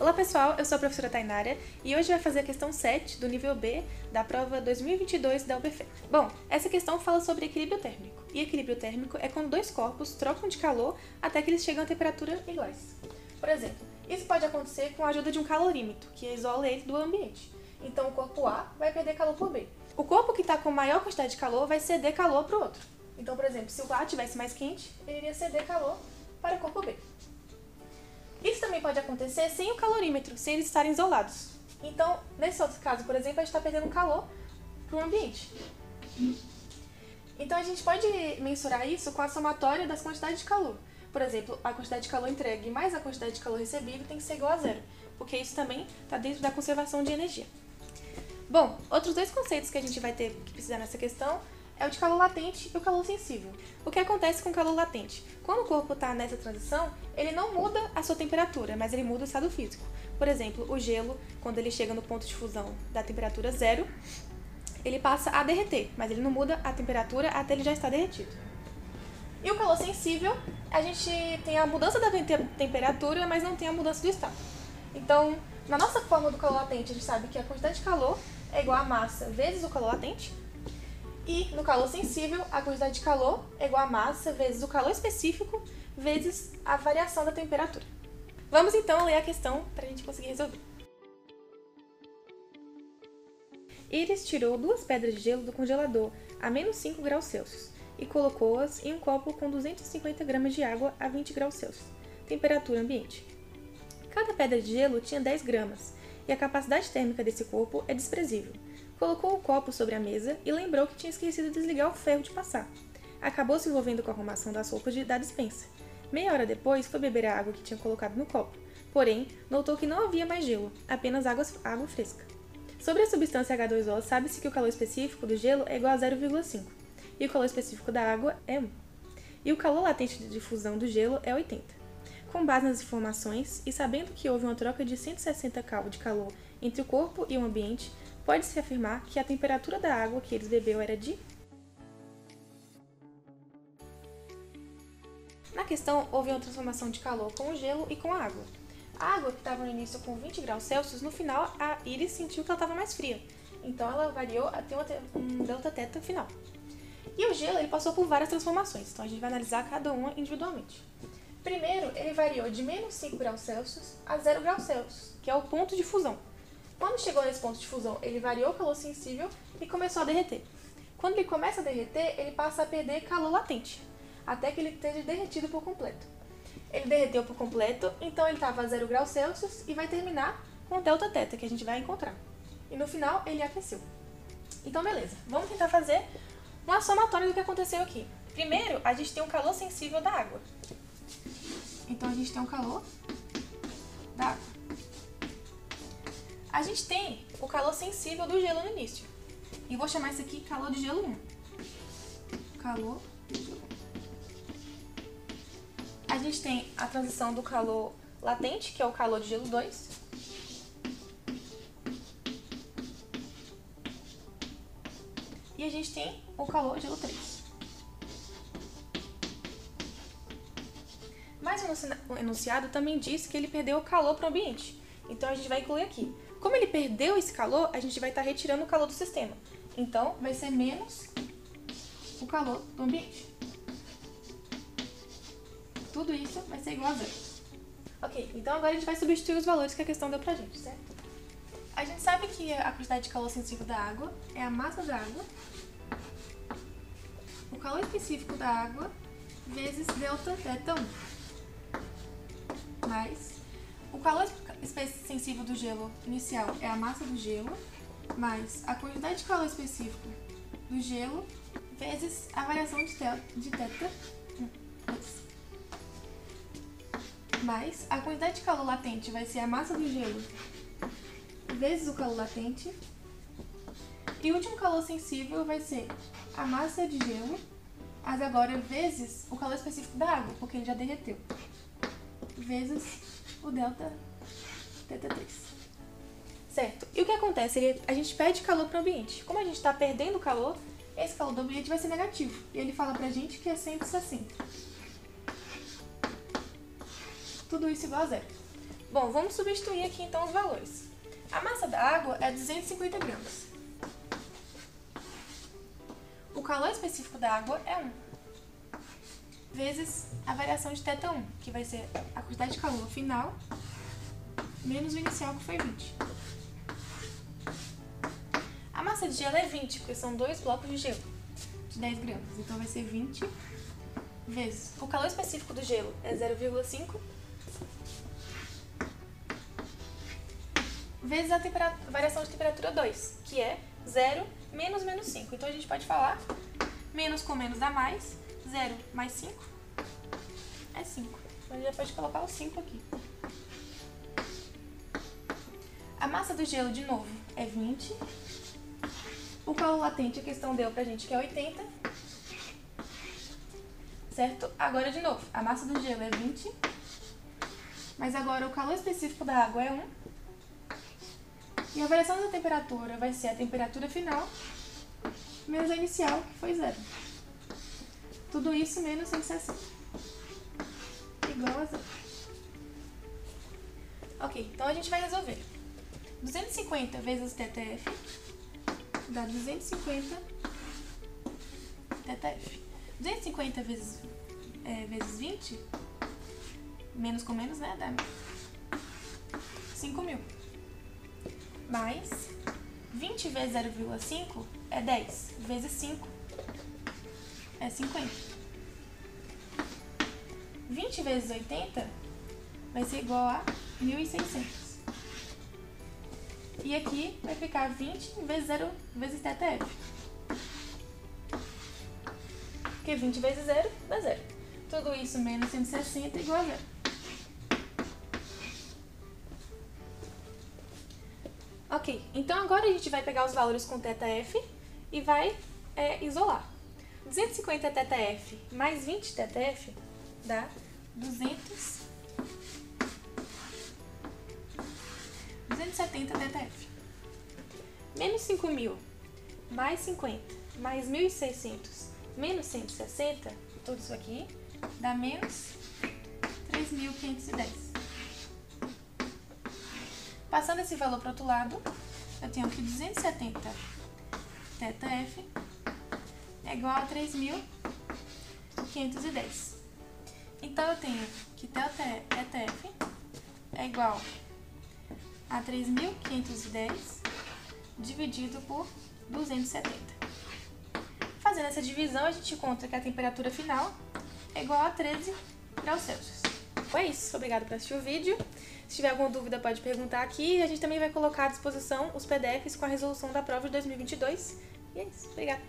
Olá pessoal, eu sou a professora Tainara e hoje vai fazer a questão 7 do nível B da prova 2022 da UBFE. Bom, essa questão fala sobre equilíbrio térmico. E equilíbrio térmico é quando dois corpos trocam de calor até que eles chegam a temperatura iguais. Por exemplo, isso pode acontecer com a ajuda de um calorímetro, que isola ele do ambiente. Então o corpo A vai perder calor por B. O corpo que está com maior quantidade de calor vai ceder calor para o outro. Então, por exemplo, se o A estivesse mais quente, ele iria ceder calor para o corpo B. Isso também pode acontecer sem o calorímetro, sem eles estarem isolados. Então, nesse outro caso, por exemplo, a gente está perdendo calor para o ambiente. Então, a gente pode mensurar isso com a somatória das quantidades de calor. Por exemplo, a quantidade de calor entregue mais a quantidade de calor recebido tem que ser igual a zero, porque isso também está dentro da conservação de energia. Bom, outros dois conceitos que a gente vai ter que precisar nessa questão é o de calor latente e o calor sensível. O que acontece com o calor latente? Quando o corpo está nessa transição, ele não muda a sua temperatura, mas ele muda o estado físico. Por exemplo, o gelo, quando ele chega no ponto de fusão da temperatura zero, ele passa a derreter, mas ele não muda a temperatura até ele já estar derretido. E o calor sensível, a gente tem a mudança da temperatura, mas não tem a mudança do estado. Então, na nossa fórmula do calor latente, a gente sabe que a quantidade de calor é igual a massa vezes o calor latente. E no calor sensível, a quantidade de calor é igual a massa vezes o calor específico vezes a variação da temperatura. Vamos então ler a questão para a gente conseguir resolver. Iris tirou 2 pedras de gelo do congelador a menos 5 graus Celsius e colocou-as em um copo com 250 gramas de água a 20 graus Celsius, temperatura ambiente. Cada pedra de gelo tinha 10 gramas e a capacidade térmica desse corpo é desprezível. Colocou o copo sobre a mesa e lembrou que tinha esquecido de desligar o ferro de passar. Acabou se envolvendo com a arrumação das roupas da despensa. Meia hora depois, foi beber a água que tinha colocado no copo. Porém, notou que não havia mais gelo, apenas água fresca. Sobre a substância H2O, sabe-se que o calor específico do gelo é igual a 0,5, e o calor específico da água é 1. E o calor latente de difusão do gelo é 80. Com base nas informações, e sabendo que houve uma troca de 160 Kelvin de calor entre o corpo e o ambiente, pode-se afirmar que a temperatura da água que eles bebeu era de... Na questão, houve uma transformação de calor com o gelo e com a água. A água, que estava no início com 20 graus Celsius, no final a Iris sentiu que ela estava mais fria. Então ela variou até um delta teta final. E o gelo ele passou por várias transformações, então a gente vai analisar cada uma individualmente. Primeiro, ele variou de menos 5 graus Celsius a 0 graus Celsius, que é o ponto de fusão. Quando chegou nesse ponto de fusão, ele variou o calor sensível e começou a derreter. Quando ele começa a derreter, ele passa a perder calor latente, até que ele esteja derretido por completo. Ele derreteu por completo, então ele estava a 0 graus Celsius e vai terminar com delta teta, que a gente vai encontrar. E no final, ele aqueceu. Então, beleza. Vamos tentar fazer uma somatória do que aconteceu aqui. Primeiro, a gente tem um calor sensível da água. Então, a gente tem um calor da água. A gente tem o calor sensível do gelo no início. E vou chamar isso aqui calor de gelo 1. Calor de gelo 1. A gente tem a transição do calor latente, que é o calor de gelo 2. E a gente tem o calor de gelo 3. Mas o enunciado também diz que ele perdeu o calor para o ambiente. Então a gente vai incluir aqui. Como ele perdeu esse calor, a gente vai estar retirando o calor do sistema. Então, vai ser menos o calor do ambiente. Tudo isso vai ser igual a zero. Ok, então agora a gente vai substituir os valores que a questão deu pra gente, certo? A gente sabe que a quantidade de calor sensível da água é a massa da água, o calor específico da água, vezes delta teta 1. Mais o calor sensível do gelo inicial é a massa do gelo, mais a quantidade de calor específico do gelo, vezes a variação de teta, mais a quantidade de calor latente vai ser a massa do gelo, vezes o calor latente, e o último calor sensível vai ser a massa de gelo, mas agora vezes o calor específico da água, porque ele já derreteu, vezes o delta teta 3. Certo. E o que acontece? A gente perde calor para o ambiente. Como a gente está perdendo calor, esse calor do ambiente vai ser negativo. E ele fala pra gente que é 160. Tudo isso igual a zero. Bom, vamos substituir aqui então os valores. A massa da água é 250 gramas. O calor específico da água é 1, vezes a variação de θ1, que vai ser a quantidade de calor final, menos o inicial, que foi 20. A massa de gelo é 20, porque são 2 blocos de gelo, de 10 gramas. Então vai ser 20 vezes o calor específico do gelo é 0,5, vezes a variação de temperatura 2, que é 0 menos menos 5. Então a gente pode falar, menos com menos dá mais, 0 mais 5 é 5. Então a gente já pode colocar o 5 aqui. A massa do gelo, de novo, é 20. O calor latente, a questão deu pra gente que é 80. Certo? Agora, de novo, a massa do gelo é 20. Mas agora o calor específico da água é 1. E a variação da temperatura vai ser a temperatura final menos a inicial, que foi 0. Tudo isso menos 160. Igual a 0. Ok, então a gente vai resolver. 250 vezes θf dá 250 θf. 250 vezes 20, menos com menos, né? Dá 5.000. Mais 20 vezes 0,5 é 10, vezes 5 é 50. 20 vezes 80 vai ser igual a 1.600. E aqui vai ficar 20 vezes 0 vezes θf. Porque 20 vezes 0 dá 0. Tudo isso menos 160 igual a 0. Ok, então agora a gente vai pegar os valores com θf e vai isolar. 250 θf mais 20 θf dá 270 θf. Menos 5.000 mais 50 mais 1.600 menos 160, tudo isso aqui, dá menos 3.510. Passando esse valor para o outro lado, eu tenho que 270 θf é igual a 3.510. Então, eu tenho que θf é igual a 3.510 dividido por 270. Fazendo essa divisão, a gente encontra que a temperatura final é igual a 13 graus Celsius. Foi isso. Obrigada por assistir o vídeo. Se tiver alguma dúvida, pode perguntar aqui. E a gente também vai colocar à disposição os PDFs com a resolução da prova de 2022. E é isso. Obrigada.